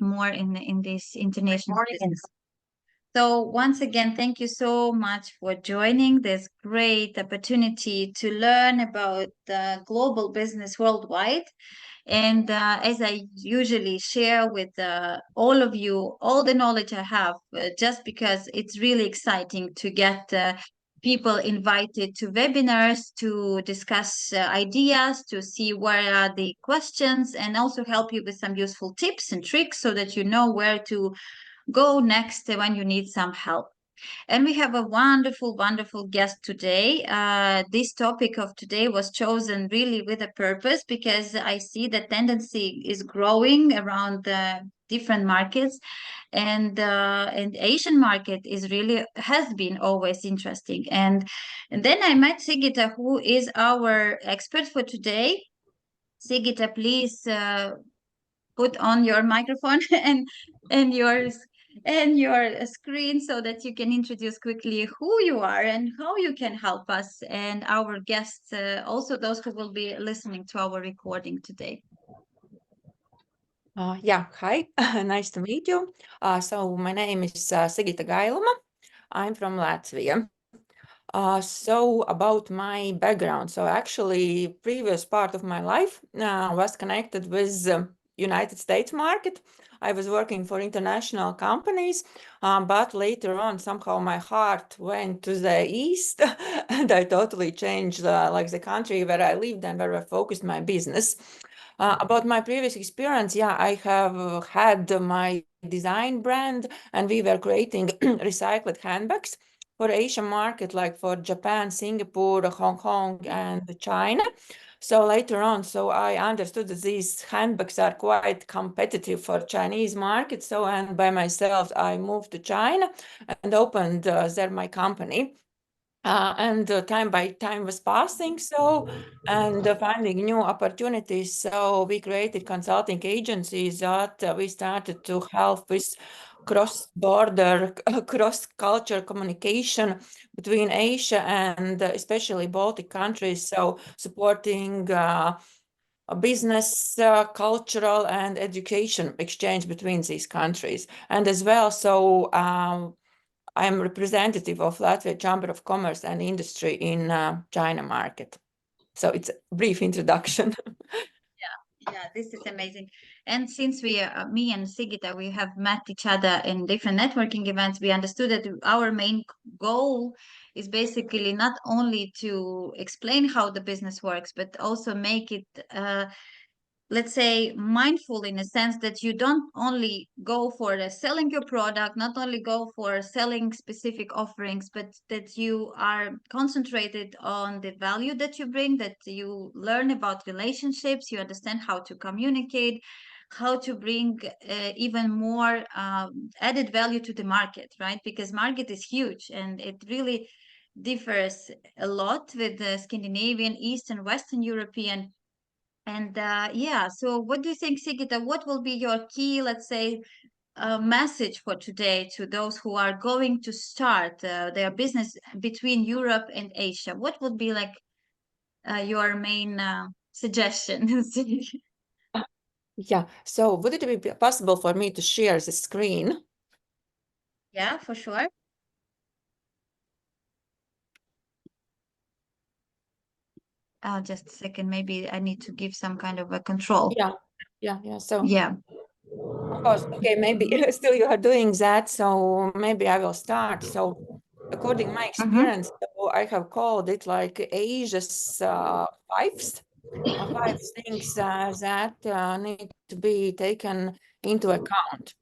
more in this international business. So once again, thank you so much for joining this great opportunity to learn about global business worldwide. And as I usually share with all of you, all the knowledge I have, just because it's really exciting to get people invited to webinars to discuss ideas, to see where are the questions, and also help you with some useful tips and tricks so that you know where to go next when you need some help. And we have a wonderful, wonderful guest today. This topic of today was chosen really with a purpose because I see the tendency is growing around the different markets, and Asian market is really has been always interesting. And then I met Sigita, who is our expert for today. Sigita, please put on your microphone and yours and your screen so that you can introduce quickly who you are and how you can help us and our guests, also those who will be listening to our recording today. Yeah, hi, nice to meet you. So my name is Sigita Gailuma. I'm from Latvia. So about my background. So actually, previous part of my life was connected with United States market. I was working for international companies, but later on, somehow my heart went to the east, and I totally changed like the country where I lived and where I focused my business. About my previous experience, yeah, I have had my design brand, and we were creating recycled handbags for Asian market, like for Japan, Singapore, Hong Kong, and China. So later on, so I understood that these handbags are quite competitive for Chinese market. So, and by myself, I moved to China and opened there my company. And time by time was passing, so, and finding new opportunities. So we created consulting agencies that we started to help with cross-border, cross-culture communication between Asia and especially Baltic countries. So supporting business, cultural and education exchange between these countries. And as well, so I am representative of Latvia Chamber of Commerce and Industry in China market. So it's a brief introduction. Yeah, this is amazing. And since we, me and Sigita, we have met each other in different networking events, we understood that our main goal is basically not only to explain how the business works, but also make it let's say mindful in a sense that you don't only go for selling your product, not only go for selling specific offerings, but that you are concentrated on the value that you bring, that you learn about relationships, you understand how to communicate, how to bring even more added value to the market, right? Because market is huge and it really differs a lot with the Scandinavian, Eastern, Western European. And yeah, so what do you think, Sigita? What will be your key, let's say, message for today to those who are going to start their business between Europe and Asia? What would be like your main suggestion? Yeah, so would it be possible for me to share the screen? Yeah, for sure. Just a second. Maybe I need to give some kind of a control. Yeah. So, Yeah. of course, okay, maybe still you are doing that, so maybe I will start. So, according to my Mm-hmm. experience, so I have called it like Asia's five things that need to be taken into account.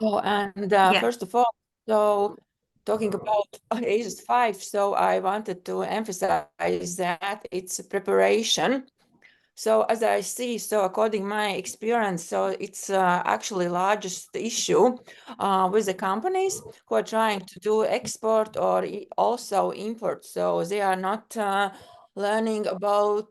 So, and Yeah. first of all, so talking about Asia's five, so I wanted to emphasize that it's preparation. So as I see, so according my experience, so it's actually largest issue with the companies who are trying to do export or also import. So they are not learning about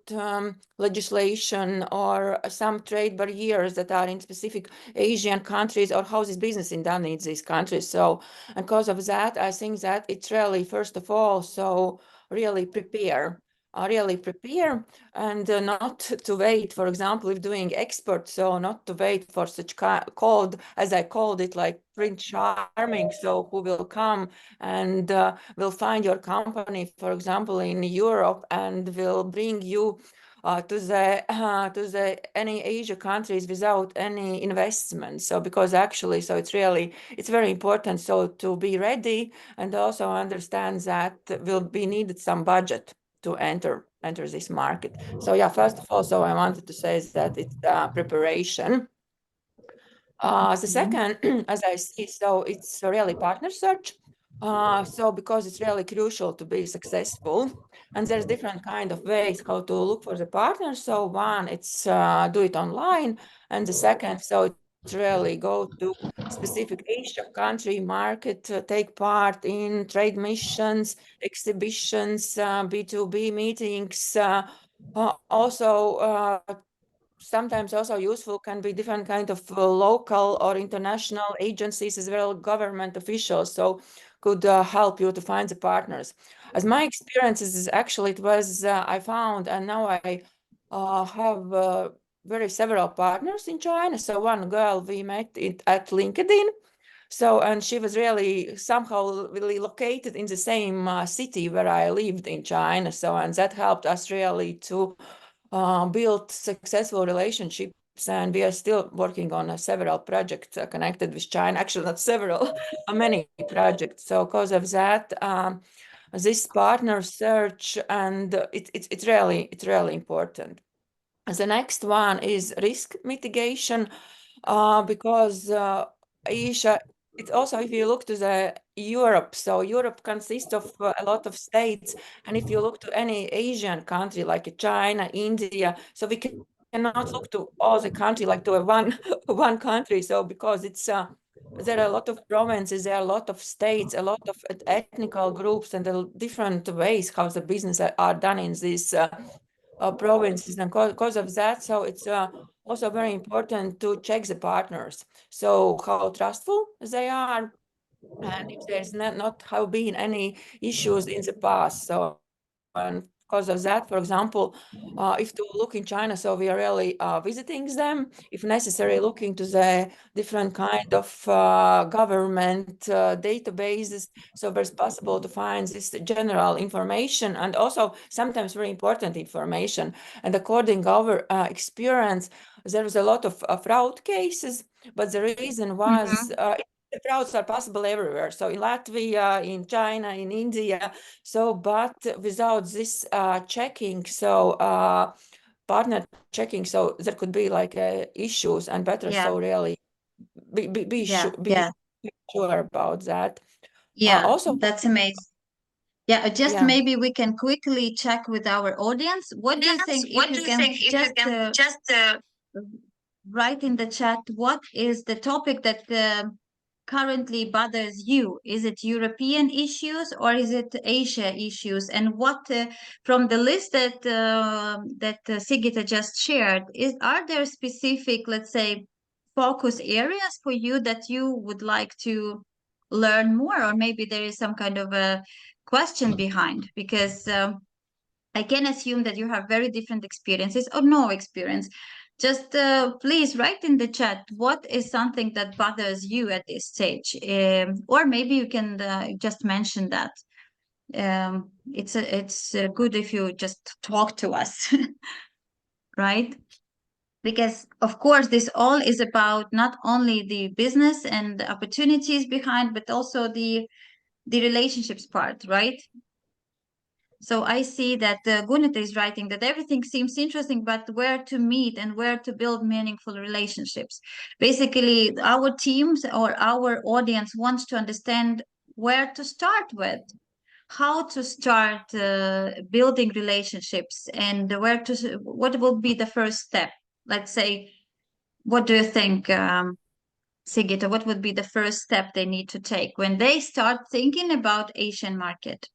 legislation or some trade barriers that are in specific Asian countries or how this business is done in these countries. So because of that, I think that it's really, first of all, so really prepare. really prepare and not to wait, for example, if doing export, so not to wait for such called, as I called it, like Prince Charming, so who will come and will find your company, for example, in Europe, and will bring you to the any Asia countries without any investment. So because actually, so it's very important so to be ready and also understand that will be needed some budget to enter this market. So yeah, first of all, so I wanted to say that it's preparation. The second, as I see, so it's really partner search. So because it's really crucial to be successful, and there's different kind of ways how to look for the partner. So one, it's do it online, and the second, so it's really go to specific Asia country market, take part in trade missions, exhibitions, B2B meetings. Also, sometimes also useful can be different kind of local or international agencies as well, government officials, so could help you to find the partners. As my experiences is actually it was I found, and now I have very several partners in China. So one girl we met at LinkedIn. So, and she was really somehow really located in the same city where I lived in China. So, and that helped us really to build successful relationships. And we are still working on several projects connected with China. Actually, not several, many projects. So, because of that, this partner search, and it's really important. The next one is risk mitigation, because Asia, it's also, if you look to the Europe, so Europe consists of a lot of states, and if you look to any Asian country like China, India, so we cannot look to all the country like to a one one country. So because it's there are a lot of provinces, there are a lot of states, a lot of ethnical groups, and the different ways how the business are done in these provinces, and because of that, so it's also very important to check the partners, so how trustful they are, and if there's not have been any issues in the past. So, and because of that, for example, if to look in China, so we are really visiting them, if necessary, looking to the different kind of government databases, so where it's possible to find this general information and also sometimes very important information. And according our experience, there was a lot of fraud cases, but the reason was the frauds are possible everywhere. So in Latvia, in China, in India. So, but without this checking, so partner checking, so there could be like issues, and better Yeah, so really be yeah, sure yeah, about that. yeah. Also, That's amazing. Yeah, just yeah. maybe we can quickly check with our audience. What do you Yes, think if what you do you can think if you just can just write in the chat what is the topic that currently bothers you? Is it European issues or is it Asia issues? And what from the list that Sigita just shared, is are there specific, let's say, focus areas for you that you would like to learn more, or maybe there is some kind of a question behind? Because I can assume that you have very different experiences or no experience. Just please write in the chat what is something that bothers you at this stage, or maybe you can just mention that. It's good if you just talk to us, right? Because of course this all is about not only the business and the opportunities behind, but also the relationships part, right? So I see that Gunita is writing that everything seems interesting, but where to meet and where to build meaningful relationships. Basically, our teams or our audience wants to understand where to start with, how to start building relationships, and what will be the first step. Let's say, what do you think, Sigita? What would be the first step they need to take when they start thinking about Asian market?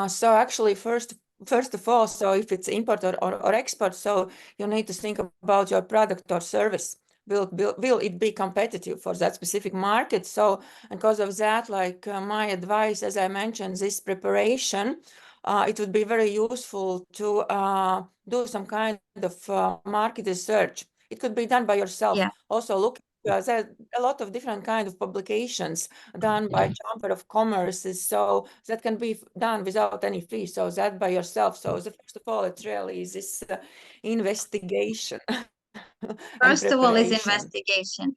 So actually, first of all, so if it's import or export, so you need to think about your product or service. Will it be competitive for that specific market? So, and because of that, like my advice, as I mentioned, this preparation, it would be very useful to do some kind of market research. It could be done by yourself. Yeah. Also, look, there are a lot of different kind of publications done by Chamber of Commerce, so that can be done without any fee. So that by yourself. So first of all, it really is this investigation and First of all, is preparation. investigation.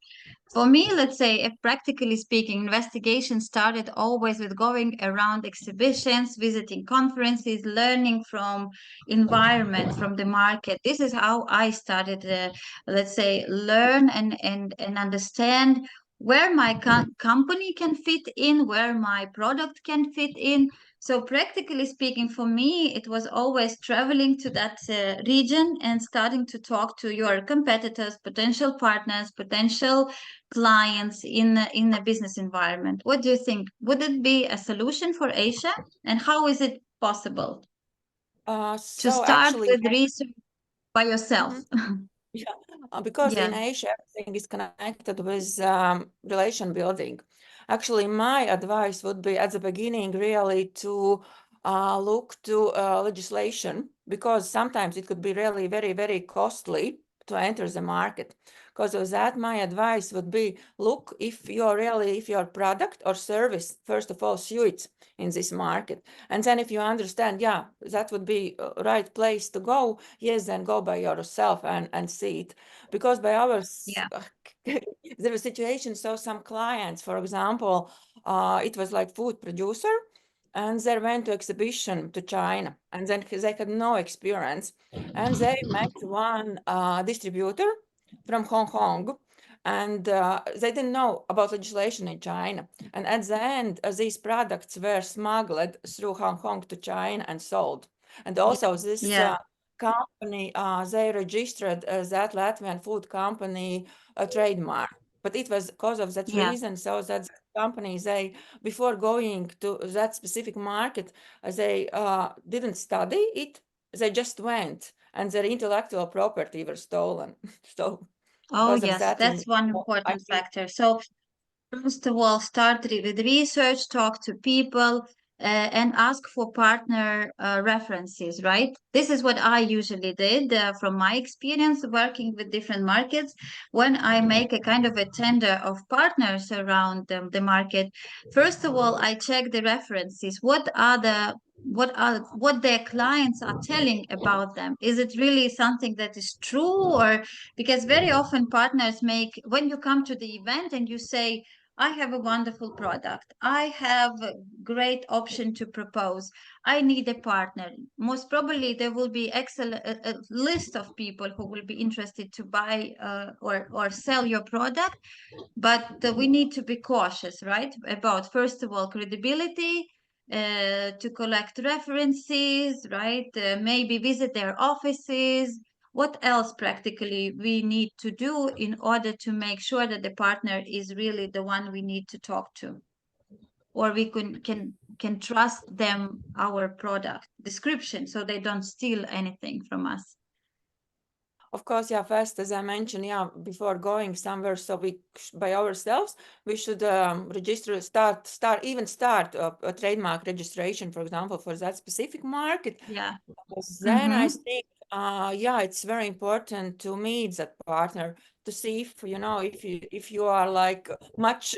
For me, let's say, if practically speaking, investigation started always with going around exhibitions, visiting conferences, learning from environment, from the market. This is how I started, let's say, learn and understand where my company can fit in, where my product can fit in. So practically speaking, for me, it was always traveling to that region and starting to talk to your competitors, potential partners, potential clients in a business environment. What do you think? Would it be a solution for Asia? And how is it possible to So start actually, with research by yourself? mhm. Yeah, because in Yeah, Asia, everything is connected with relation building. Actually, my advice would be at the beginning really to look to legislation, because sometimes it could be really very, very costly to enter the market. Because of that, my advice would be look if your product or service, first of all, suits in this market. And then if you understand, yeah, that would be a right place to go, yes, then go by yourself and see it. Because by ours, yeah, there were situations, so some clients, for example, it was like food producer, and they went to exhibition to China, and then they had no experience, and they met one distributor from Hong Kong, and they didn't know about legislation in China. And at the end, these products were smuggled through Hong Kong to China and sold. And yeah, also this yeah, company, they registered that Latvian food company a trademark. But it was because of that yeah. reason, so that companies, they, before going to that specific market, they didn't study it, they just went, and their intellectual property were stolen. So Oh, because of yes, that, in that's one I important think, factor. So first of all, start with research, talk to people, and ask for partner references, right? This is what I usually did from my experience working with different markets. When I make a kind of a tender of partners around the market, first of all, I check the references. What their clients are telling about them? Is it really something that is true? Or because very often partners make, when you come to the event and you say, I have a wonderful product. I have a great option to propose. I need a partner. Most probably, there will be a list of people who will be interested to buy or sell your product. But we need to be cautious, right? About first of all credibility, to collect references, right? Maybe visit their offices. What else practically we need to do in order to make sure that the partner is really the one we need to talk to, or we can trust them our product description so they don't steal anything from us. of course, yeah, first, as I mentioned, yeah, before going somewhere, so we, by ourselves, we should register, start a trademark registration, for example, for that specific market. Yeah. Then I Mm-hmm. think, yeah, it's very important to meet that partner to see if if you are like much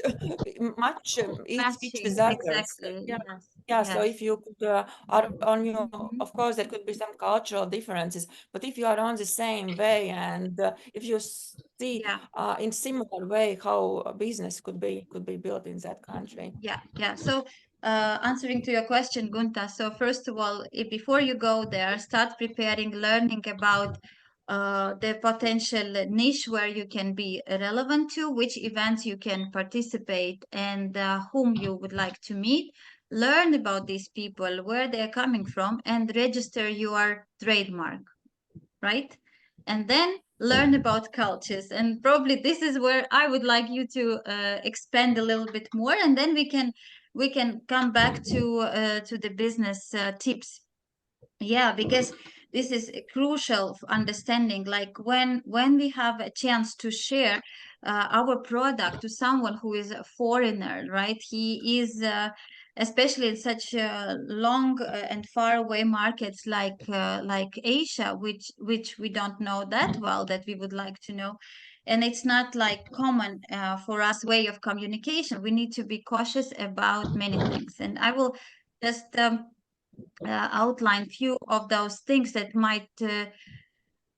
much each Matching, with others. exactly. Yeah, Yes. yeah. So Yes. if you could are on your, Mhm. of course, there could be some cultural differences, but if you are on the same way, and if you see Yeah. in similar way how a business could be built in that country. Yeah, yeah. So, answering to your question, Gunta. So, first of all, before you go there, start preparing, learning about the potential niche where you can be relevant to, which events you can participate, and whom you would like to meet. Learn about these people, where they're coming from, and register your trademark, right? And then learn about cultures. And probably this is where I would like you to expand a little bit more, and then we can come back to the business tips. Yeah, because this is a crucial understanding. Like when we have a chance to share our product to someone who is a foreigner, right? He is especially in such long and far away markets like Asia, which we don't know that well, that we would like to know. And it's not like common for us way of communication. We need to be cautious about many things. And I will just outline few of those things that might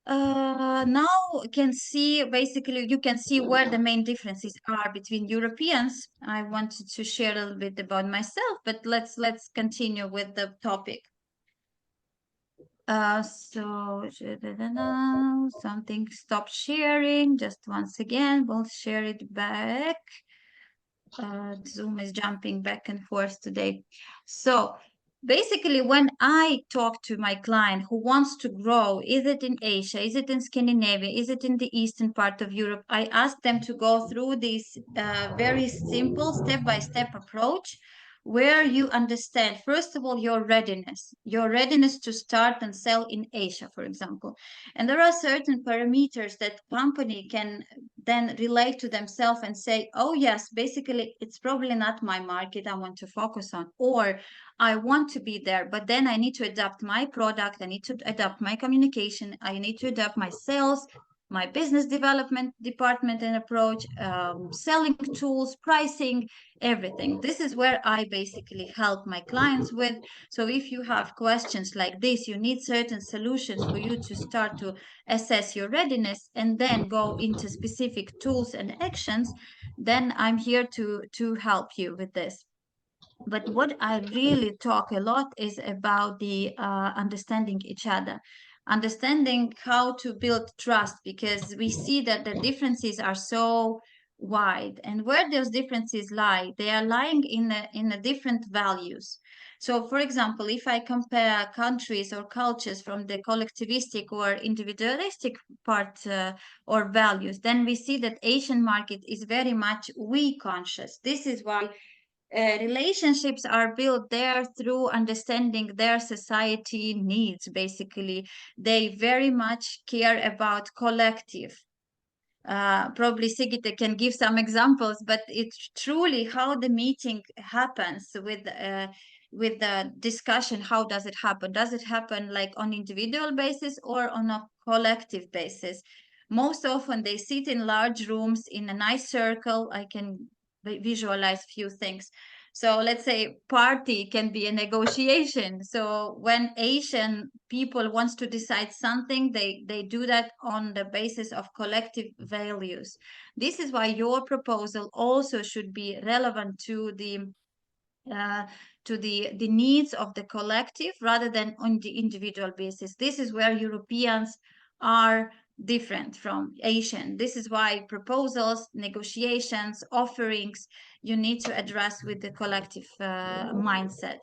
now can see, basically you can see where the main differences are between Europeans. I wanted to share a little bit about myself, but let's continue with the topic. So something stopped sharing. Just once again, we'll share it back. Zoom is jumping back and forth today. So basically, when I talk to my client who wants to grow, is it in Asia, is it in Scandinavia, is it in the eastern part of Europe, I ask them to go through this very simple step-by-step approach where you understand, first of all, your readiness to start and sell in Asia, for example. And there are certain parameters that company can then relate to themselves and say, oh yes, basically it's probably not my market I want to focus on, or I want to be there, but then I need to adapt my product, I need to adapt my communication, I need to adapt my sales, my business development department and approach, selling tools, pricing, everything. This is where I basically help my clients with. So if you have questions like this, you need certain solutions for you to start to assess your readiness and then go into specific tools and actions, then I'm here to help you with this. But what I really talk a lot is about the understanding each other, understanding how to build trust, because we see that the differences are so wide, and where those differences lie, they are lying in a different values. So, for example, if I compare countries or cultures from the collectivistic or individualistic part or values, then we see that Asian market is very much we conscious. This is why relationships are built there through understanding their society needs. Basically, they very much care about collective. Probably Sigita can give some examples, but it's truly how the meeting happens with the discussion. How does it happen? Does it happen like on individual basis or on a collective basis? Most often they sit in large rooms in a nice circle. I can visualize few things. So let's say party can be a negotiation. So when Asian people wants to decide something, they do that on the basis of collective values. This is why your proposal also should be relevant uh, to the needs of the collective rather than on the individual basis. This is where Europeans are different from Asian. This is why proposals, negotiations, offerings, you need to address with the collective mindset.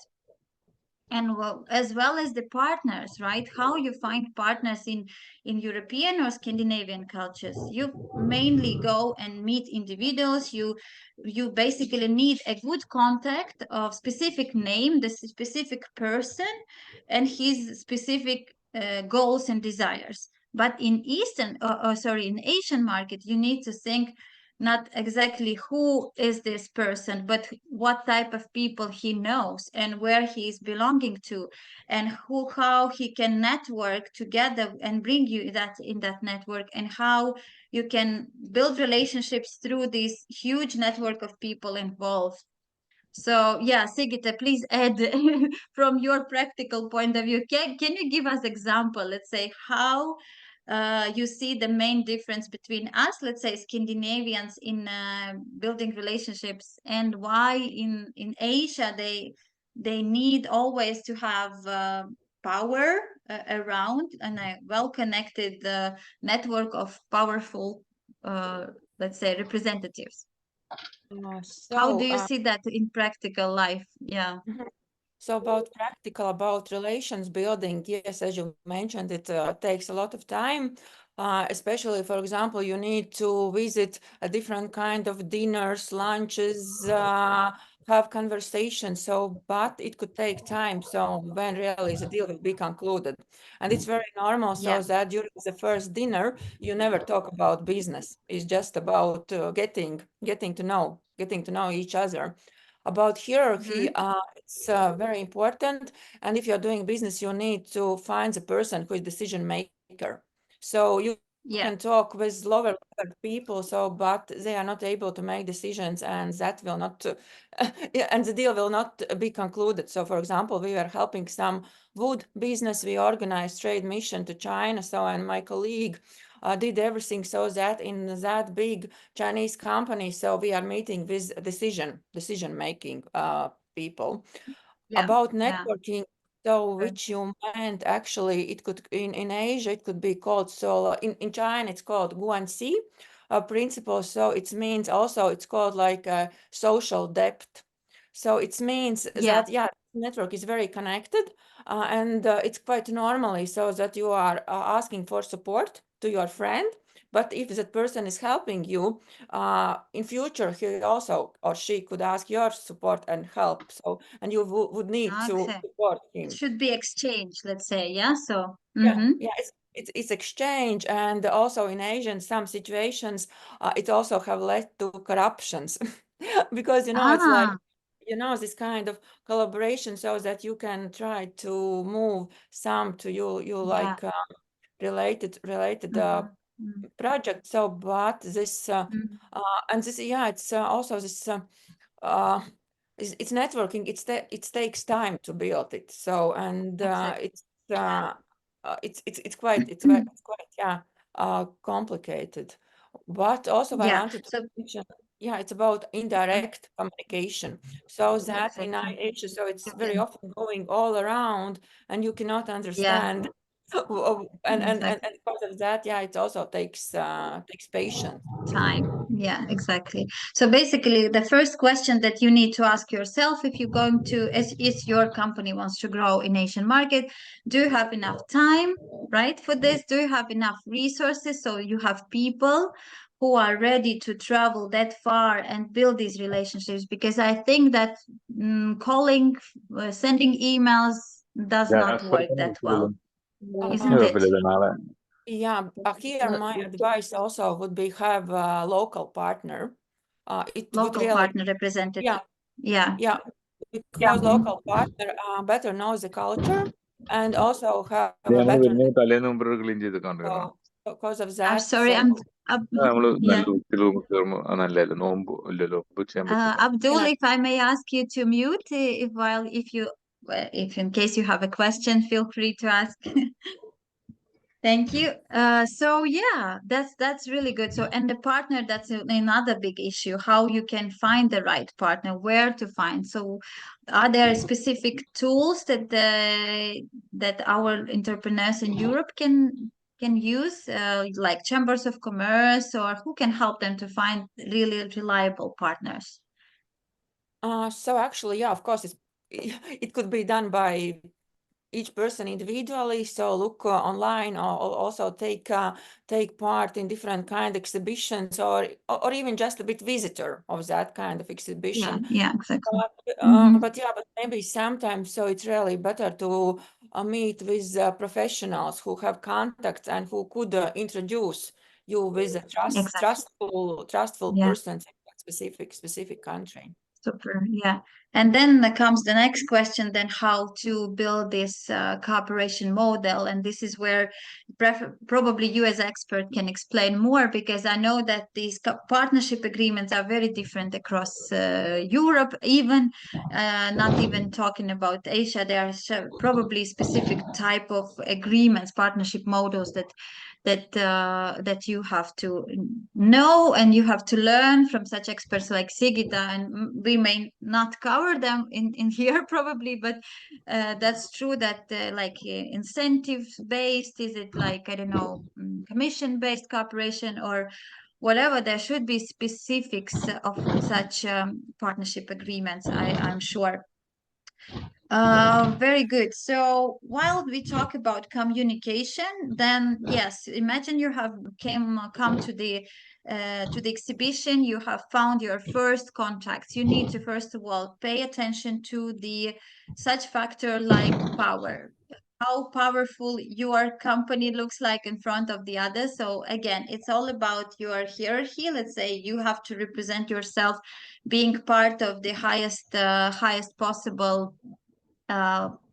And as well as the partners, right? How you find partners in European or Scandinavian cultures. You mainly go and meet individuals. You basically need a good contact of specific name, the specific person, and his specific goals and desires. But in in Asian market, you need to think not exactly who is this person, but what type of people he knows and where he is belonging to, and how he can network together and bring you that in that network, and how you can build relationships through this huge network of people involved. So yeah, Sigita, please add from your practical point of view. Can you give us example? Let's say how you see the main difference between us, let's say Scandinavians, in building relationships, and why in Asia they need always to have power around, and a well-connected network of powerful, let's say, representatives. Uh, How do so, you uh, see that in practical life? Yeah. mhm. So about practical, about relations building, yes, as you mentioned, it takes a lot of time. Especially, for example, you need to visit a different kind of dinners, lunches, have conversations. So, but it could take time. So when really the deal will be concluded, and it's very normal. So Yeah. that during the first dinner, you never talk about business. It's just about getting to know each other. About hierarchy, it's very important. And if you're doing business, you need to find the person who is decision maker. So you can talk with lower level people, but they are not able to make decisions, and that will not, and the deal will not be concluded. So, for example, we were helping some wood business. We organized trade mission to China. So, and my colleague did everything so that in that big Chinese company, so we are meeting with decision making people. About networking, so which you meant actually, it could in Asia it could be called, so in China it's called Guanxi principle. So it means also it's called like social depth. So it means that network is very connected, and it's quite normally so that you are asking for support to your friend. But if that person is helping you, in future, he also or she could ask your support and help. So, and you would need to support It him. should be exchange, let's say, yeah. So Yeah, it's exchange, and also in Asia, in some situations, it also have led to corruptions, because it's like this kind of collaboration, so that you can try to move some to you like related project. So, but this and this it's also this it's networking. It takes time to build it. So, and it's quite complicated. But also I wanted to mention, it's about indirect communication. So that in Asia, so it's very often going all around, and you cannot understand. And because of that, it also takes patience. Time. Yeah, exactly. So basically, the first question that you need to ask yourself if you're going to, is your company wants to grow in Asian market, do you have enough time, right, for this? Do you have enough resources? So you have people who are ready to travel that far and build these relationships, because I think that calling, sending emails does not work that well, isn't it? Yeah, here my advice also would be have a local partner. It would Local really, partner representative. Yeah. because local partner better knows the culture, and also have a നമ്മൾ better, വരുന്ന തലേന്ന് മുമ്പ് clean ചെയ്ത് കൊണ്ടുവരണം. because of I'm that. sorry, So നമ്മള് yeah. നല്ല വൃത്തിയിൽ കയറുമ്പോ നല്ലതല്ലേ, നോമ്പ് ഇല്ലല്ലോ, ചെയ്യാൻ പറ്റില്ല. Abdul, if I may ask you to mute, if in case you have a question, feel free to ask. Thank you. So yeah, that's really good. So, and the partner, that's another big issue, how you can find the right partner, where to find. So, are there specific tools that our entrepreneurs in Europe can use, like chambers of commerce, or who can help them to find really reliable partners? So actually, of course, it could be done by each person individually. So look online, or also take part in different kind of exhibitions, or even just a bit visitor of that kind of exhibition. Yeah, exactly. But maybe sometimes, so it's really better to meet with professionals who have contacts and who could introduce you with a trustful persons in that specific country. Super, yeah. And then comes the next question, then how to build this cooperation model. And this is where probably you as expert can explain more, because I know that these partnership agreements are very different across Europe, even not even talking about Asia. There are probably specific type of agreements, partnership models that you have to know, and you have to learn from such experts like Sigita, and we may not cover them in here probably, but that's true that like incentive based, is it like, I don't know, commission based cooperation or whatever, there should be specifics of such partnership agreements, I'm sure. Very good. So while we talk about communication, then yes, imagine you have come to the exhibition, you have found your first contacts. You need to first of all pay attention to the such factor like power. how powerful your company looks like in front of the others. So again, it's all about your hierarchy. Let's say you have to represent yourself being part of the highest possible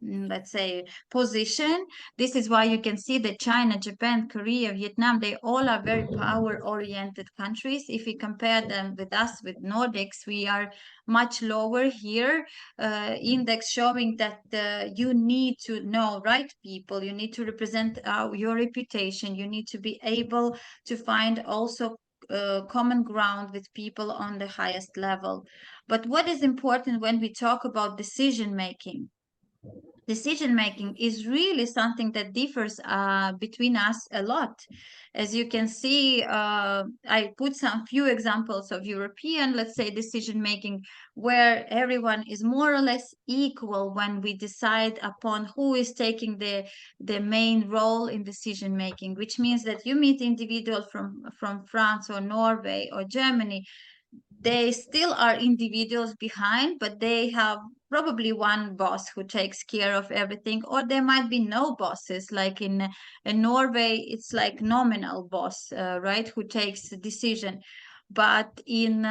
let's say position. This is why you can see that China, Japan, Korea, Vietnam, they all are very power oriented countries. If we compare them with us, with Nordics, we are much lower here. Index showing that you need to know right people, you need to represent your reputation, you need to be able to find also common ground with people on the highest level. But what is important when we talk about decision making? Decision making is really something that differs between us a lot. As you can see, I put some few examples of European, let's say, decision making, where everyone is more or less equal when we decide upon who is taking the main role in decision making, which means that you meet individuals from France or Norway or Germany, they still are individuals behind, but they have probably one boss who takes care of everything, or there might be no bosses. Like in Norway, it's like nominal boss, right, who takes the decision. But in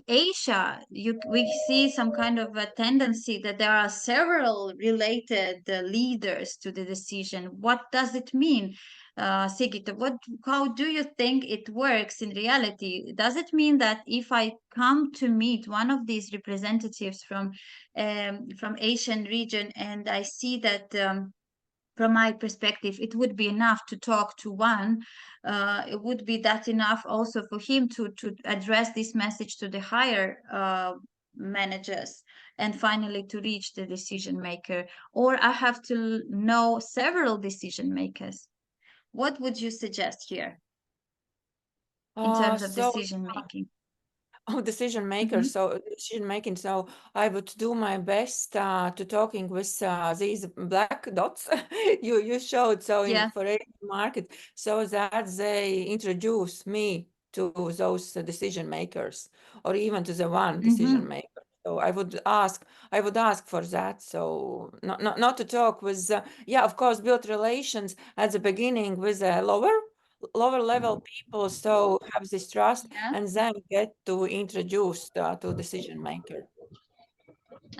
Asia, we see some kind of a tendency that there are several related leaders to the decision. What does it mean? Sigita, how do you think it works in reality? Does it mean that if I come to meet one of these representatives from Asian region, and I see that from my perspective, it would be enough to talk to one. It would be that enough also for him to address this message to the higher managers, and finally to reach the decision maker? Or I have to know several decision makers? What would you suggest here in terms of So decision making? decision maker. Mm-hmm. So decision making. So I would do my best to talking with these black dots you showed. So in Yeah. for Asian market, so that they introduce me to those decision makers, or even to the one decision Mm-hmm. maker. So I would ask for that. So not to talk with, yeah, of course, build relations at the beginning with a lower level people, so have this trust, Yeah. and then get to introduce to decision maker.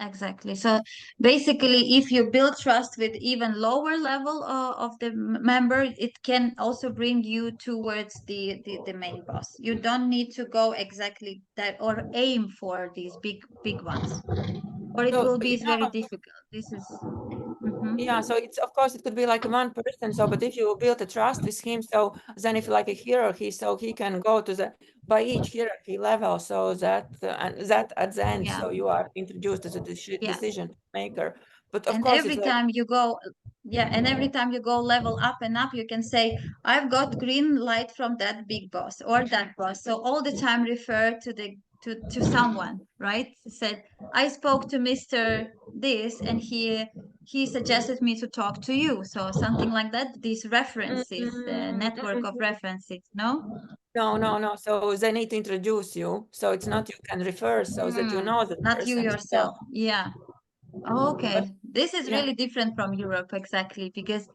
Exactly. So basically, if you build trust with even lower level of the member, it can also bring you towards the main boss. You don't need to go exactly that or aim for these big ones, or it So will be very yeah, difficult. This is. Mm-hmm. yeah. So it's, of course, it could be like one person. So, but if you build a trust with him, so then if like a hierarchy, so he can go to the by each hierarchy level, so that and that at the end, Yeah. so you are introduced as a Yeah. decision maker. But of And course, it's every like, time you go, yeah, and every time you go level up and up, you can say, I've got green light from that big boss or that boss. So all the time refer to the to someone, right? Said, I spoke to Mr. This, and he suggested me to talk to you. So something like that. These references, network of mm, references, no? no. So they need to introduce you. So it's not you can refer, so that you Mm, know the not you person. So, yourself. Yeah. but Okay. This is yeah. really different from Europe, exactly, because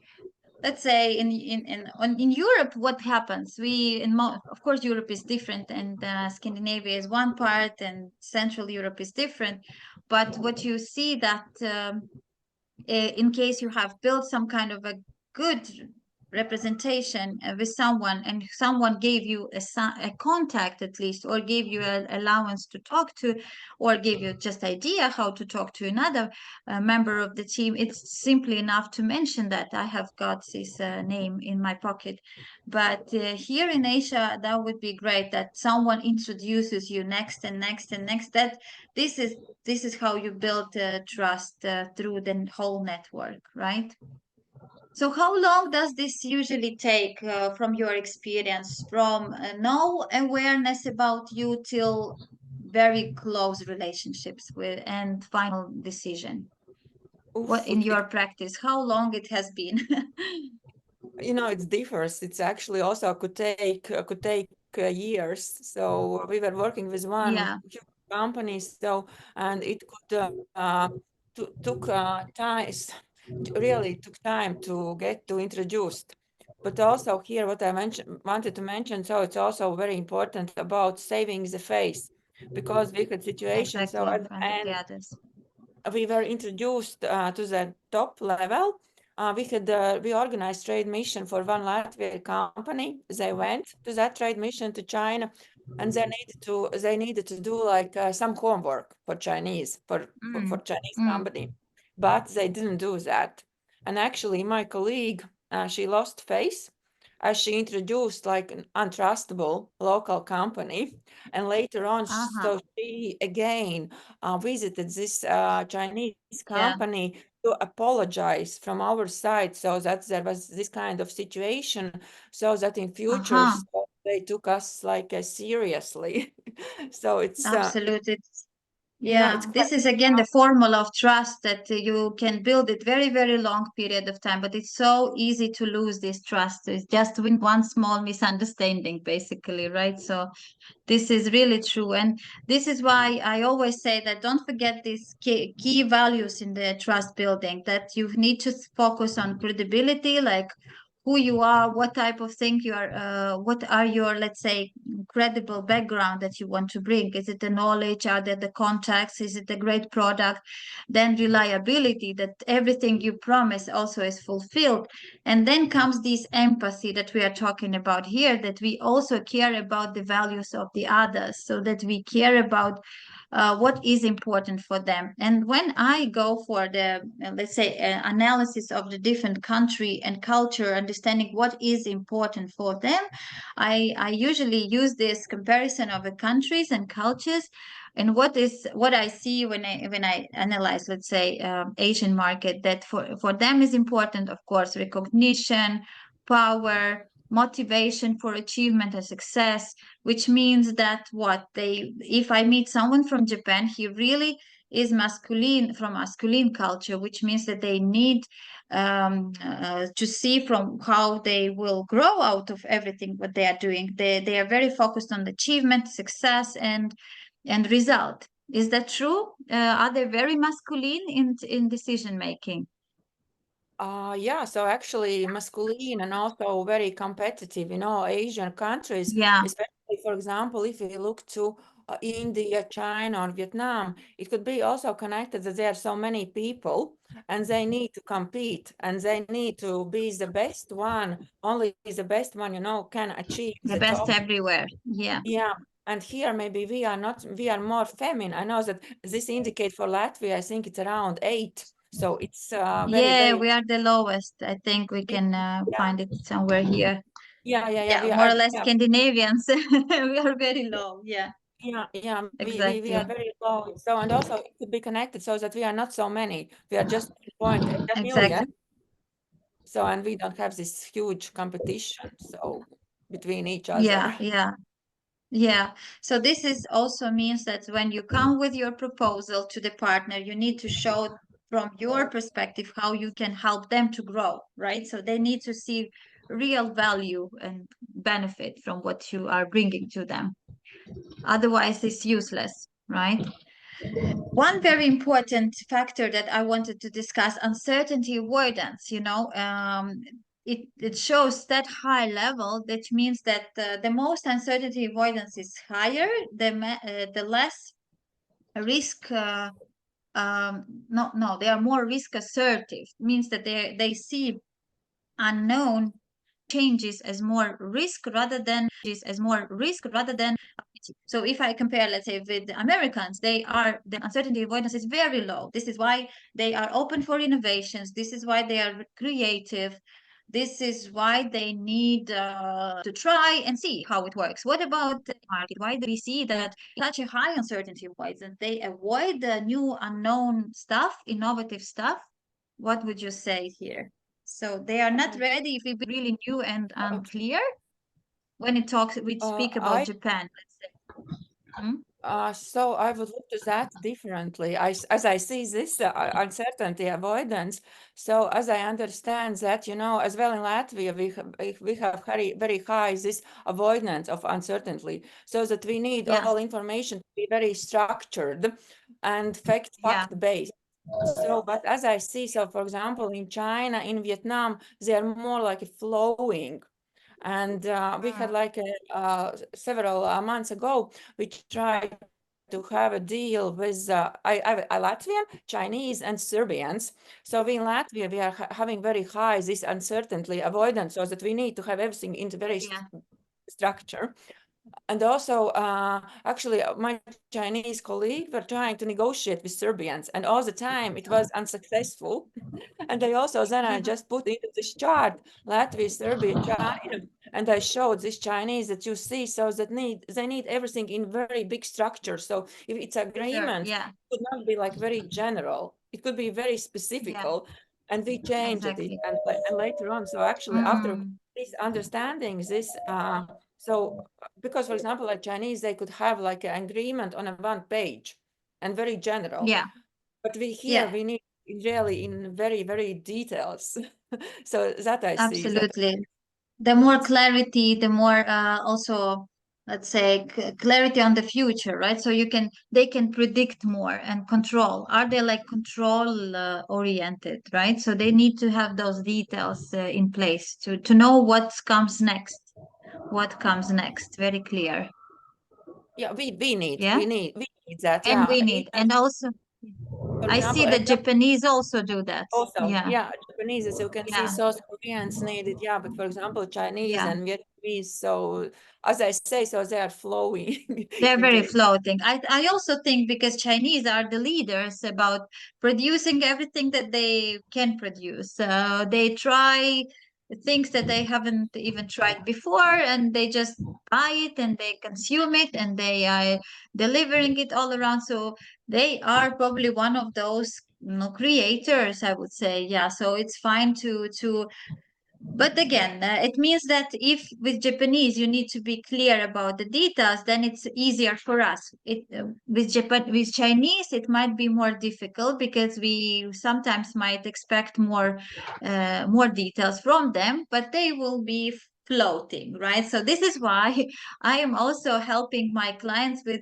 let's say in Europe, what happens? Of course, Europe is different, and Scandinavia is one part, and Central Europe is different. But what you see that in case you have built some kind of a good representation with someone, and someone gave you a contact at least, or gave you an allowance to talk to, or gave you just idea how to talk to another member of the team, it's simply enough to mention that I have got this name in my pocket. But here in Asia, that would be great that someone introduces you next and next and next. That this is this is how you build trust through the whole network, right? So how long does this usually take from your experience, from no awareness about you till very close relationships with and final decision? What Oof, in your practice, how long it has been? it differs. It's actually also could take years. So we were working with one Yeah. huge company, so and it could took time. really took time to get to introduced. But also here, what I wanted to mention, so it's also very important about saving the face, because we had situations, so Exactly, at the and the end, others. we were introduced to the top level. We organized trade mission for one Latvian company. They went to that trade mission to China, and they needed to do like some homework for Chinese for Mm, Chinese mm, company, but they didn't do that. And actually, my colleague, she lost face as she introduced like an untrustable local company, and later on, uh-huh. so she again visited this Chinese Yeah, company to apologize from our side, so that there was this kind of situation, so that in future uh-huh. so they took us like seriously. So Absolutely. it's Yeah, quite this is again the formula of trust that you can build it very, very long period of time, but it's so easy to lose this trust. It's just with one small misunderstanding, basically, right? So this is really true. And this is why I always say that don't forget these key values in the trust building, that you need to focus on credibility, like who you are, what type of thing you are, what are your, let's say, credible background that you want to bring. Is it the knowledge? Are there the contacts? Is it a great product? Then reliability, that everything you promise also is fulfilled. And then comes this empathy that we are talking about here, that we also care about the values of the others, so that we care about what is important for them. And when I go for the, let's say, analysis of the different country and culture, understanding what is important for them, I usually use this comparison of the countries and cultures. And what I see when I analyze, let's say, Asian market, that for them is important, of course, recognition, power, motivation for achievement and success, which means that what they, if I meet someone from Japan, he really is masculine, from masculine culture, which means that they need to see from how they will grow out of everything what they are doing. They are very focused on achievement, success, and result. Is that true? Are they very masculine in decision making? Yeah, so actually masculine and also very competitive in all Asian countries, Yeah, especially for example, if you look to India, China, or Vietnam, it could be also connected that there are so many people and they need to compete and they need to be the best one. Only the best one, can achieve the the best top. everywhere. Yeah. Yeah, and here maybe we are not, we are more feminine. I know that this indicate for Latvia, I think it's around 8. So it's very, Yeah, very, we are the lowest. I think we can yeah, find it somewhere here. yeah. Yeah, more or less Scandinavians. We are very low. Yeah, We are exactly. very low. So, and also it could be connected so that we are not so many. We are just 0.8 Exactly. million. So, and we don't have this huge competition. So, between each Yeah, other. yeah, yeah. So this is also means that when you come with your proposal to the partner, you need to show from your perspective how you can help them to grow, right? So they need to see real value and benefit from what you are bringing to them. Otherwise, it's useless, right? One very important factor that I wanted to discuss, uncertainty avoidance, it shows that high level, that means that the most uncertainty avoidance is higher, the less risk, no, they are more risk assertive, means that they see unknown changes as more risk rather than so if I compare, let's say, with the Americans, the uncertainty avoidance is very low. This is why they are open for innovations. This is why they are creative. This is why they need to try and see how it works. What about the market? Why do we see that such a high uncertainty avoidance? They avoid the new unknown stuff, innovative stuff. What would you say here? So they are not ready if it be really new and unclear when we speak about I Japan, let's say. Hmm? So I would look to that differently. As I see this uncertainty avoidance, so as I understand that, as well in Latvia, we have very high this avoidance of uncertainty, so that we need Yes. all information to be very structured and Yeah. fact based. So, but as I see, so for example, in China, in Vietnam, they are more like flowing. And we had like several months ago, we tried to have a deal with I Latvian, Chinese, and Serbians. So we in Latvia, we are having very high this uncertainty avoidance, so that we need to have everything into very structure. And also, actually, my Chinese colleague were trying to negotiate with Serbians, and all the time it was unsuccessful. And they also then I just put into this chart Latvia, Serbia, China, and I showed this Chinese that you see, so that they need everything in very big structure. So if it's agreement, Yeah, it could not be like very general. It could be very specific, yeah, and we changed it. exactly. And later on, so actually after this understanding this, so because for example, like Chinese, they could have like an agreement on a one page and very general. Yeah, But we here, yeah, we need really in very, very details. So that I see that. absolutely. The more clarity, the more also, let's say, clarity on the future, right? So they can predict more and control. Are they like control oriented, right? So they need to have those details in place to know what comes next. What comes next? Very clear. Yeah, Yeah, we need that. and Yeah, we need, even and also for I example, see the Japanese also do that. also, Yeah, yeah, Japanese, as you can see, yeah, South Koreans need it. Yeah, but for example, Chinese yeah. and Vietnamese. So as I say, so they are flowing They're into very it. floating. I also think because Chinese are the leaders about producing everything that they can produce. They try things that they haven't even tried before, and they just buy it and they consume it and they are delivering it all around. So they are probably one of those, creators, I would say. Yeah. So it's fine to but again, it means that if with Japanese you need to be clear about the details, then it's easier for us. With Chinese, it might be more difficult because we sometimes might expect more details from them, but they will be floating, right? So this is why I am also helping my clients with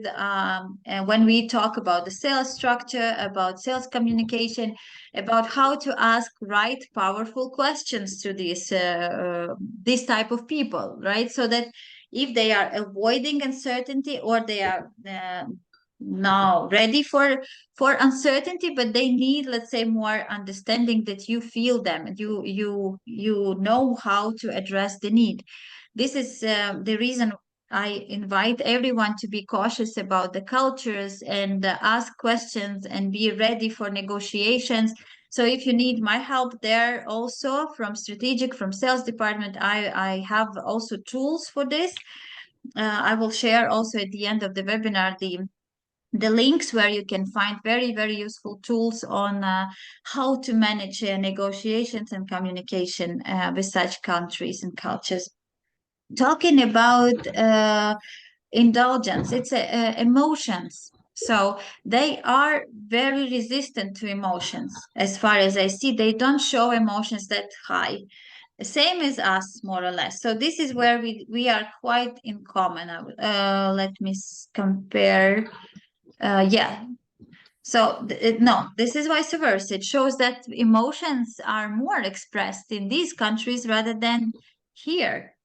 when we talk about the sales structure, about sales communication, about how to ask right powerful questions to this type of people, right? So that if they are avoiding uncertainty or they are now ready for uncertainty, but they need, let's say, more understanding that you feel them and you know how to address the need. This is the reason I invite everyone to be cautious about the cultures and ask questions and be ready for negotiations. So if you need my help there also from strategic, from sales department, I have also tools for this. I will share also at the end of the webinar the links where you can find very, very useful tools on how to manage negotiations and communication with such countries and cultures. Talking about indulgence, it's emotions. So they are very resistant to emotions. As far as I see, they don't show emotions that high. Same as us, more or less. So this is where we are quite in common. Let me compare. Yeah. So no, this is vice versa. It shows that emotions are more expressed in these countries rather than here.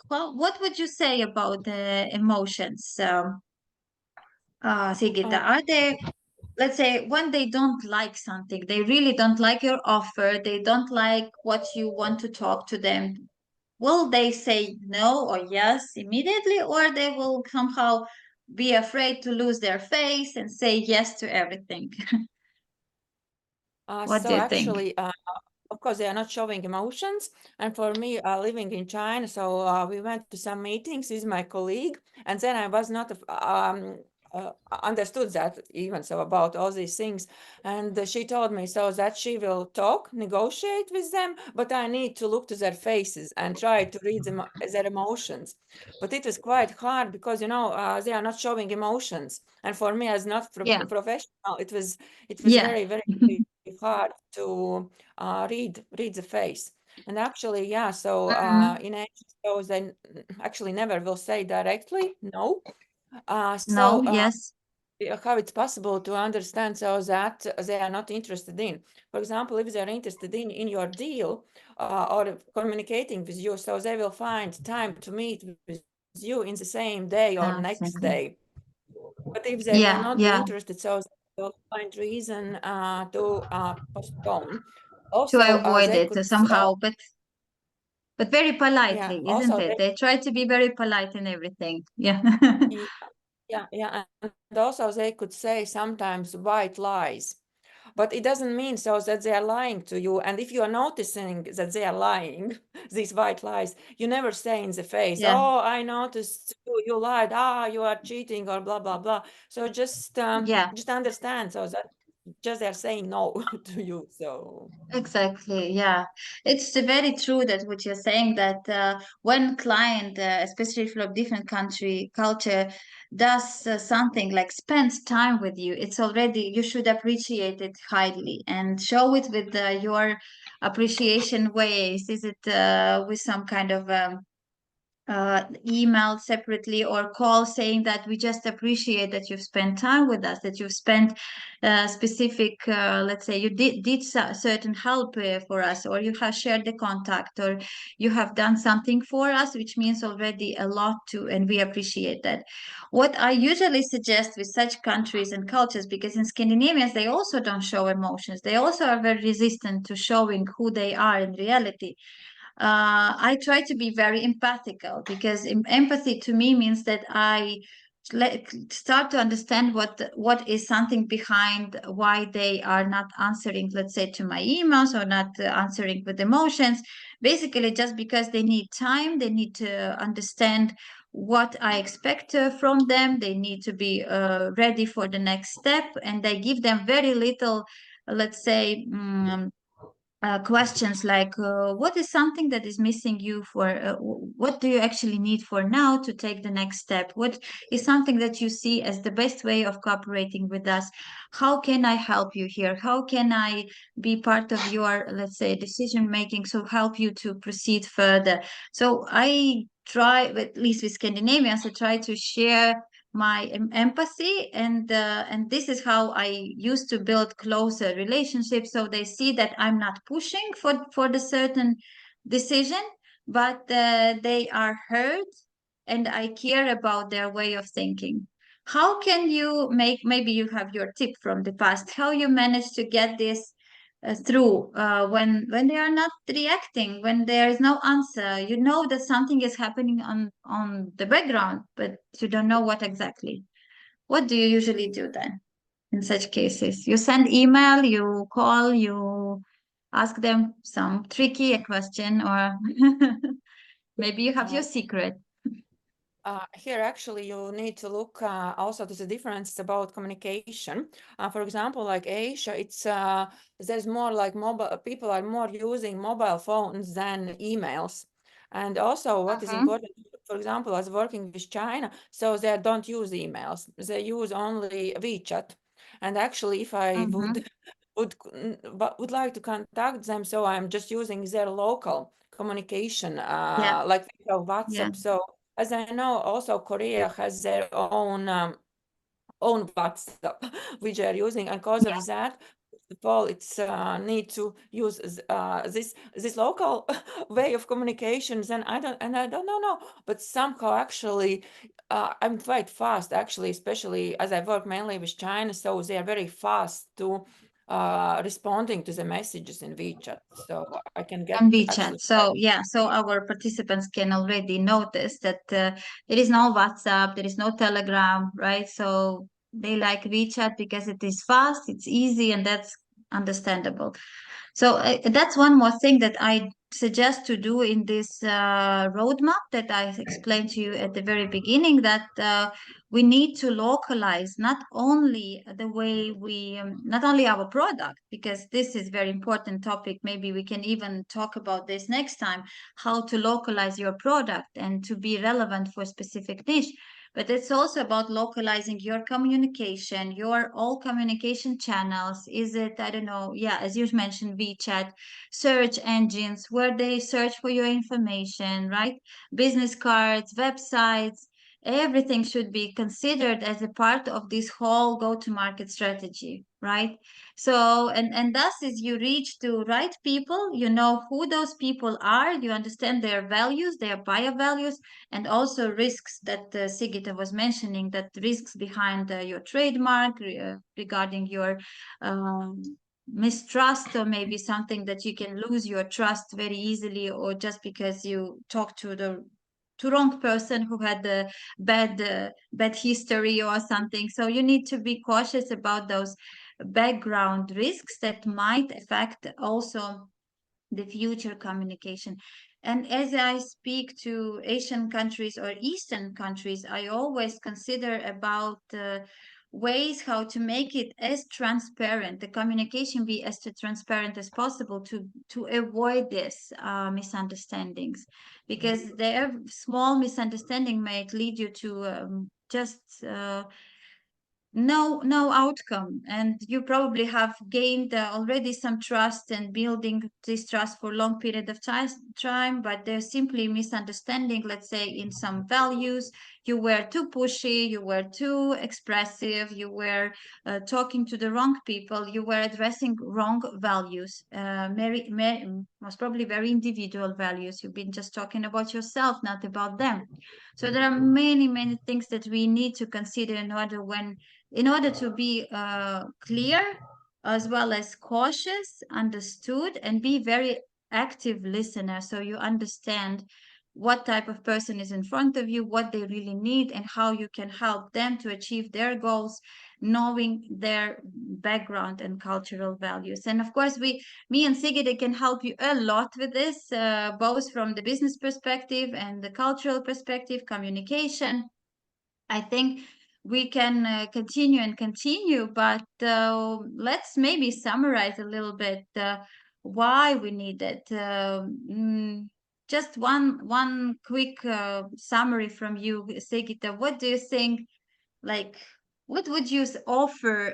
Well, what would you say about the emotions, Sigita? Uh, Are they, let's say, when they don't like something, they really don't like your offer, they don't like what you want to talk to them, will they say no or yes immediately, or they will somehow be afraid to lose their face and say yes to everything? What do so you think? actually, of course, they are not showing emotions. And for me, living in China, so we went to some meetings with my colleague, and then I was not understood that even so about all these things. And she told me so that she will talk, negotiate with them, but I need to look to their faces and try to read them, their emotions. But it was quite hard because they are not showing emotions, and for me as not Yeah, professional, it was yeah. very, very hard to read the face. And actually, yeah, so Mhm. in ancient shows, they actually never will say directly no. So No, yes. how it's possible to understand so that they are not interested in. For example, if they're interested in your deal or communicating with you, so they will find time to meet with you in the same day or next Exactly. day. But if they will Yeah, not be yeah. interested, so they will find reason to postpone. To Also, avoid they it could, somehow, but very yeah, politely, isn't also it? they, They try to be very polite in everything. Yeah. yeah, and also they could say sometimes white lies. But it doesn't mean so that they are lying to you. And if you are noticing that they are lying, these white lies, you never say in the face, Yeah. "Oh, I noticed you lied. Ah, you are cheating," or blah blah blah. So Yeah. just understand. So that just they are saying no to you. So Exactly. Yeah. It's very true that what you're saying that when client, especially from different country culture, does something like spends time with you, it's already you should appreciate it highly and show it with your appreciation ways. Is it with some kind of email separately or call saying that we just appreciate that you've spent time with us, that you've spent specific, let's say you did certain help for us, or you have shared the contact, or you have done something for us, which means already a lot too, and we appreciate that. What I usually suggest with such countries and cultures, because in Scandinavians they also don't show emotions, they also are very resistant to showing who they are in reality. I try to be very empathical because empathy to me means that I start to understand what is something behind why they are not answering, let's say, to my emails or not answering with emotions. Basically, just because they need time, they need to understand what I expect from them. They need to be ready for the next step, and I give them very little, let's say. Questions like what is something that is missing you for what do you actually need for now to take the next step, what is something that you see as the best way of cooperating with us, how can I help you here, how can I be part of your, let's say, decision making, so help you to proceed further. So I try, at least with Scandinavians, I try to share my empathy, and this is how I used to build closer relationships, so they see that I'm not pushing for the certain decision, but they are heard and I care about their way of thinking. How can you make, maybe you have your tip from the past, how you manage to get this through when they are not reacting, when there is no answer, you know that something is happening on the background, but you don't know what exactly. What do you usually do then in such cases? You send email, you call, you ask them some tricky question, or maybe you have your uh, secret. here, actually, you need to look also to the difference about communication. For example, like Asia, it's there's more like mobile. People are more using mobile phones than emails. And also, what is Mm-hmm. important, for example, as working with China, so they don't use emails. They use only WeChat. And actually, if I Mm-hmm. would like to contact them, so I'm just using their local communication, Yeah, like yeah, WhatsApp. So as I know, also Korea has their own WhatsApp, which they are using, and because of that, first of all, it's need to use this local way of communications. And I don't know, no, but somehow actually, I'm quite fast actually, especially as I work mainly with China, so they are very fast to responding to the messages in WeChat, so I can get and WeChat. actually So yeah, so our participants can already notice that there is no WhatsApp, there is no Telegram, right? So they like WeChat because it is fast, it's easy, and that's understandable. So that's one more thing that I suggest to do in this roadmap that I explained to you at the very beginning, that we need to localize not only the way we, not only our product, because this is very important topic. Maybe we can even talk about this next time, how to localize your product and to be relevant for specific niche. But it's also about localizing your communication, your all communication channels. Is it, I don't know, yeah, as you mentioned, WeChat, search engines, where they search for your information, right? Business cards, websites, everything should be considered as a part of this whole go-to-market strategy, right? So, and thus is you reach to right people, you know who those people are, you understand their values, their buyer values, and also risks that Sigita was mentioning, that risks behind your trademark regarding your um, mistrust, or maybe something that you can lose your trust very easily, or just because you talk to the wrong person who had a bad history or something. So you need to be cautious about those background risks that might affect also the future communication. And as I speak to Asian countries or Eastern countries, I always consider about ways how to make it as transparent, the communication be as transparent as possible to avoid this misunderstandings, because their small misunderstanding might lead you to just no outcome, and you probably have gained already some trust and building this trust for a long period of time, but there's simply misunderstanding, let's say in some values. You were too pushy, you were too expressive, you were talking to the wrong people, you were addressing wrong values, most probably very individual values. You've been just talking about yourself, not about them. So there are many things that we need to consider in order to be clear, as well as cautious, understood, and be very active listener, so you understand what type of person is in front of you, what they really need, and how you can help them to achieve their goals, knowing their background and cultural values. And of course, me and Sigrid can help you a lot with this, both from the business perspective and the cultural perspective, communication. I think we can continue, but let's maybe summarize a little bit why we need it. Just one quick summary from you, Sigita. What do you think? Like, what would you offer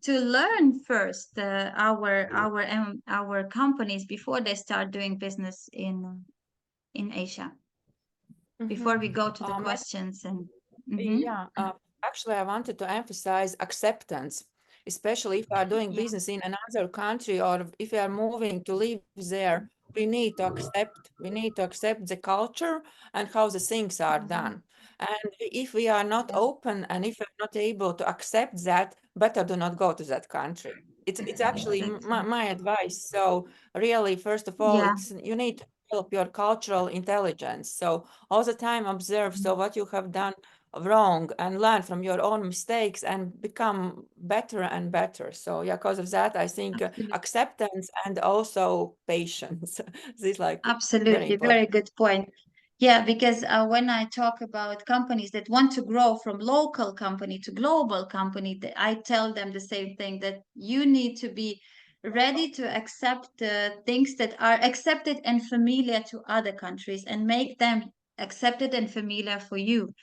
to learn first our companies before they start doing business in Asia? Before we go to the questions and. Mhm. Yeah, actually, I wanted to emphasize acceptance, especially if we are doing Yeah. business in another country or if we are moving to live there. We need to accept the culture and how the things are Mhm. done. And if we are not Yeah, open and if we're not able to accept that, better do not go to that country. It's actually that's my advice. So really, first of all, yeah. it's you need to develop your cultural intelligence. So all the time observe so what you have done wrong and learn from your own mistakes and become better and better. So yeah, because of that, I think Absolutely. acceptance and also patience. This like very Absolutely, important. very good point. Yeah, because when I talk about companies that want to grow from local company to global company, I tell them the same thing, that you need to be ready to accept things that are accepted and familiar to other countries and make them accepted and familiar for you.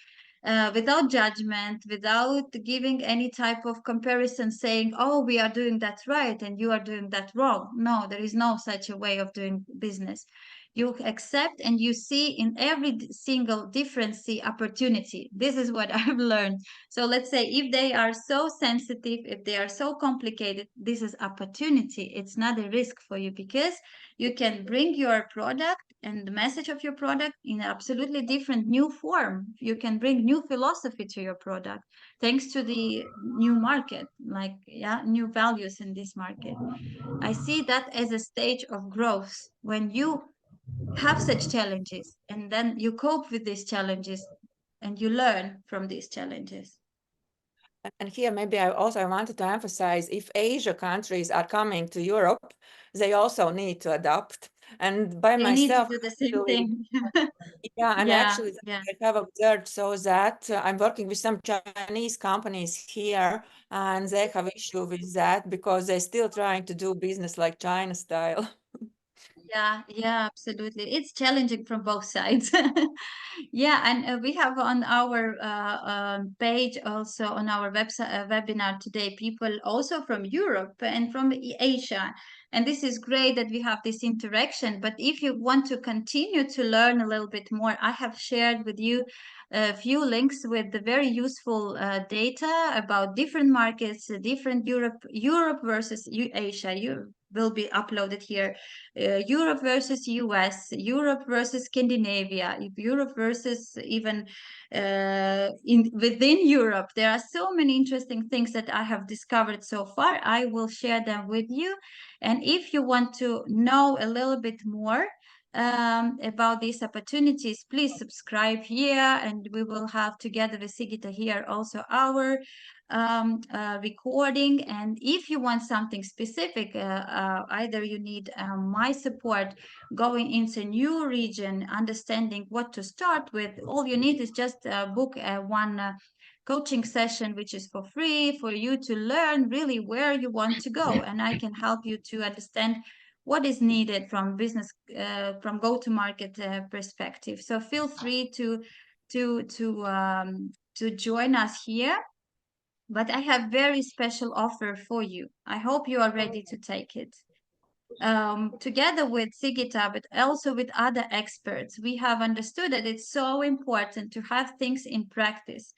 Without judgment, without giving any type of comparison, saying, oh, we are doing that right and you are doing that wrong. No, there is no such a way of doing business. You accept and you see in every single difference, see opportunity. This is what I've learned. So let's say if they are so sensitive, if they are so complicated, this is opportunity. It's not a risk for you, because you can bring your product and the message of your product in an absolutely different new form. You can bring new philosophy to your product thanks to the new market, like, yeah, new values in this market. I see that as a stage of growth when you have such challenges and then you cope with these challenges and you learn from these challenges. And here maybe I wanted to emphasize if Asia countries are coming to Europe, they also need to adapt. And by They need to myself, do the same actually, thing. yeah, and Yeah, actually yeah. I have observed so that I'm working with some Chinese companies here, and they have issue with that because they're still trying to do business like China style. Yeah, absolutely. It's challenging from both sides. Yeah, and we have on our page, also on our website webinar today, people also from Europe and from Asia. And this is great that we have this interaction. But if you want to continue to learn a little bit more, I have shared with you a few links with the very useful data about different markets, different Europe versus Asia. You will be uploaded here. Europe versus US, Europe versus Scandinavia, Europe versus even within Europe. There are so many interesting things that I have discovered so far. I will share them with you. And if you want to know a little bit more about these opportunities, please subscribe here, and we will have together with Sigita here also our recording. And if you want something specific, either you need my support going into a new region, understanding what to start with, all you need is just book one coaching session, which is for free for you to learn really where you want to go. And I can help you to understand what is needed from business, from go-to-market perspective. So feel free to join us here. But I have very special offer for you. I hope you are ready to take it. Together with Sigita, but also with other experts, we have understood that it's so important to have things in practice.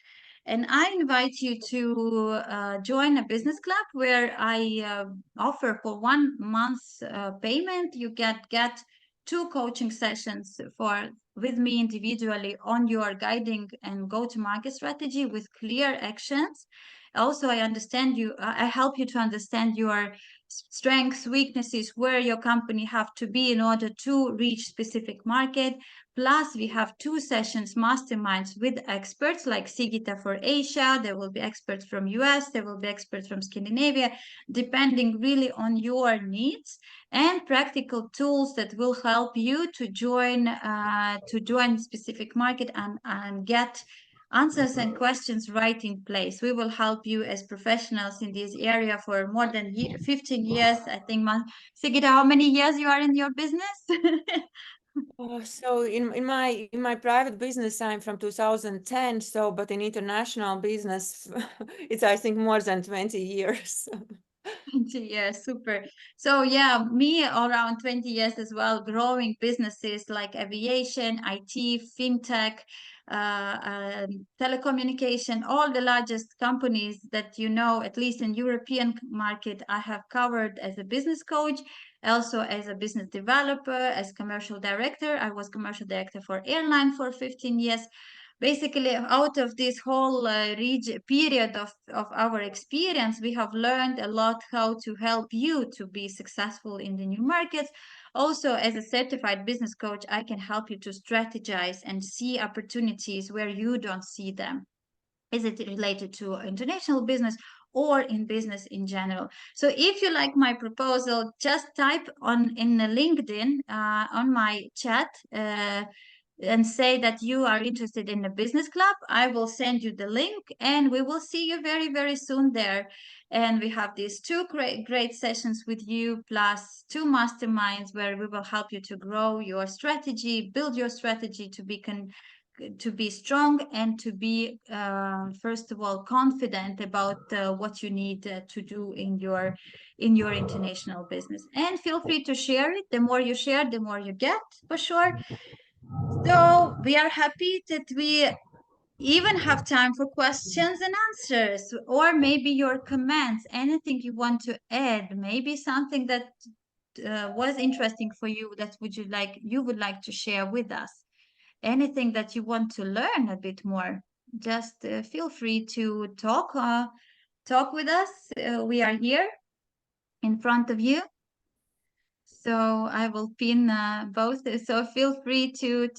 And I invite you to join a business club where I offer for 1 month's payment. You get 2 coaching sessions with me individually on your guiding and go-to-market strategy with clear actions. Also, I help you to understand your strengths, weaknesses, where your company have to be in order to reach specific market. Plus, we have 2 sessions, masterminds with experts like Sigita for Asia. There will be experts from US, there will be experts from Scandinavia, depending really on your needs, and practical tools that will help you to join specific market and get answers and questions right in place. We will help you as professionals in this area for more than 15 years. I think, Sigita, how many years you are in your business? So in my private business, I'm from 2010. So, but in international business, it's I think more than 20 years. 20 years, super. So yeah, me around 20 years as well, growing businesses like aviation, IT, fintech, telecommunication, all the largest companies that you know, at least in European market, I have covered as a business coach, also as a business developer, as commercial director. I was commercial director for airline for 15 years. Basically, out of this whole period of our experience, we have learned a lot how to help you to be successful in the new markets. Also, as a certified business coach, I can help you to strategize and see opportunities where you don't see them. Is it related to international business or in business in general? So if you like my proposal, just type in LinkedIn on my chat and say that you are interested in a business club. I will send you the link and we will see you very, very soon there. And we have these 2 great sessions with you, plus 2 masterminds where we will help you to grow your strategy, build your strategy to be strong and to be, first of all, confident about what you need to do in your international business. And feel free to share it. The more you share, the more you get, for sure. So we are happy that we even have time for questions and answers, or maybe your comments, anything you want to add, maybe something that was interesting for you that you would like to share with us, anything that you want to learn a bit more. Just feel free to talk with us. We are here in front of you. So I will pin both. So feel free to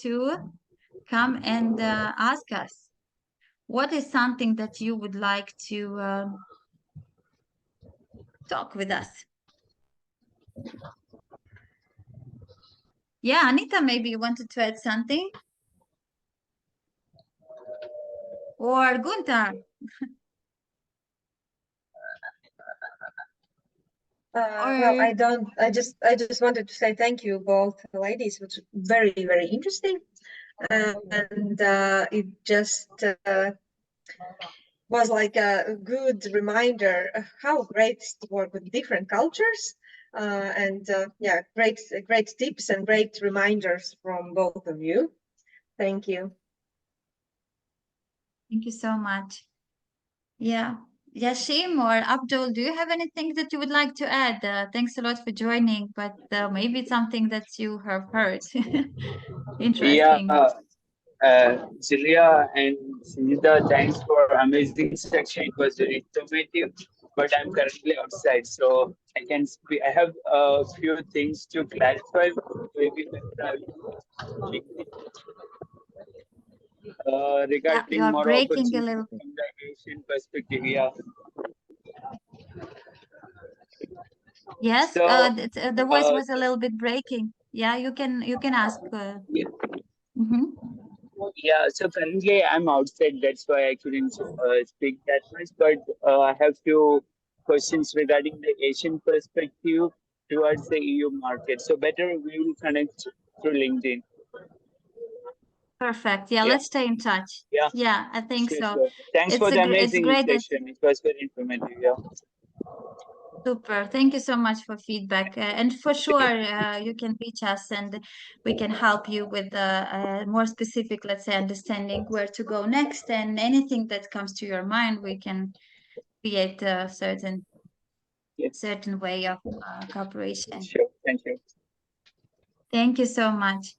come and ask us. What is something that you would like to talk with us? Yeah, Anita, maybe you wanted to add something? Or Gunther? Well, I don't. I just wanted to say thank you, both ladies, which was very, very interesting, and it just was like a good reminder of how great it is to work with different cultures, and yeah, great tips and great reminders from both of you. Thank you. Thank you so much. Yeah. Yashim or Abdul, do you have anything that you would like to add? Thanks a lot for joining, but maybe it's something that you have heard. Yeah, Interesting. Julia and Sigita, thanks for amazing section. It was very informative, but I'm currently outside, so I can speak. I have a few things to clarify. Maybe Yeah, you regarding are more breaking a opportunities little bit. from the Asian perspective. Yeah. Yes, So, the voice uh, was a little bit breaking. Yeah, you can ask. yeah, Mhm. yeah, so currently I'm outside. That's why I couldn't speak that much. But I have few questions regarding the Asian perspective towards the EU market. So better we will connect through LinkedIn. Perfect. Yeah, Yeah, let's stay in touch. yeah, Yeah, I think sure, so. sure. Thanks for the It's amazing great that session. It was very informative. Yeah, super. Thank you so much for feedback. And for sure, you can reach us and we can help you with more specific, let's say, understanding where to go next and anything that comes to your mind, we can create a yeah, certain way of cooperation. sure. Thank you. Thank you so much.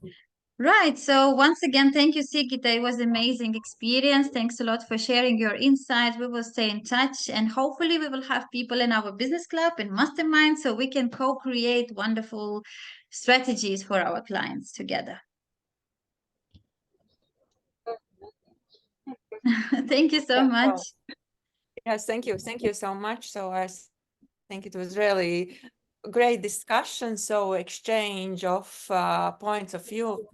Right. So once again, thank you, Sigita. It was amazing experience. Thanks a lot for sharing your insights. We will stay in touch and hopefully we will have people in our business club and mastermind so we can co-create wonderful strategies for our clients together. Thank you so Yeah, much. yes, thank you. Thank you so much. So I think it was really great discussion. So exchange of points of view.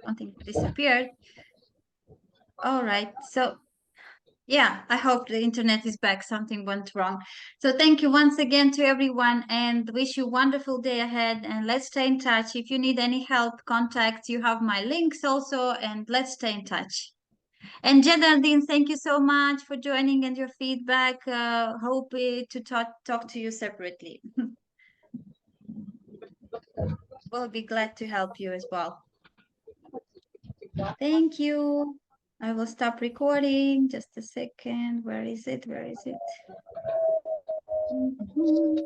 Something disappeared. All right. So yeah, I hope the internet is back. Something went wrong. So thank you once again to everyone and wish you a wonderful day ahead. And let's stay in touch. If you need any help, contact, you have my links also, and let's stay in touch. And Jedaldine, thank you so much for joining and your feedback. Hope to talk to you separately. We'll be glad to help you as well. Thank you. I will stop recording. Just a second. Where is it? Where is it? Mhm.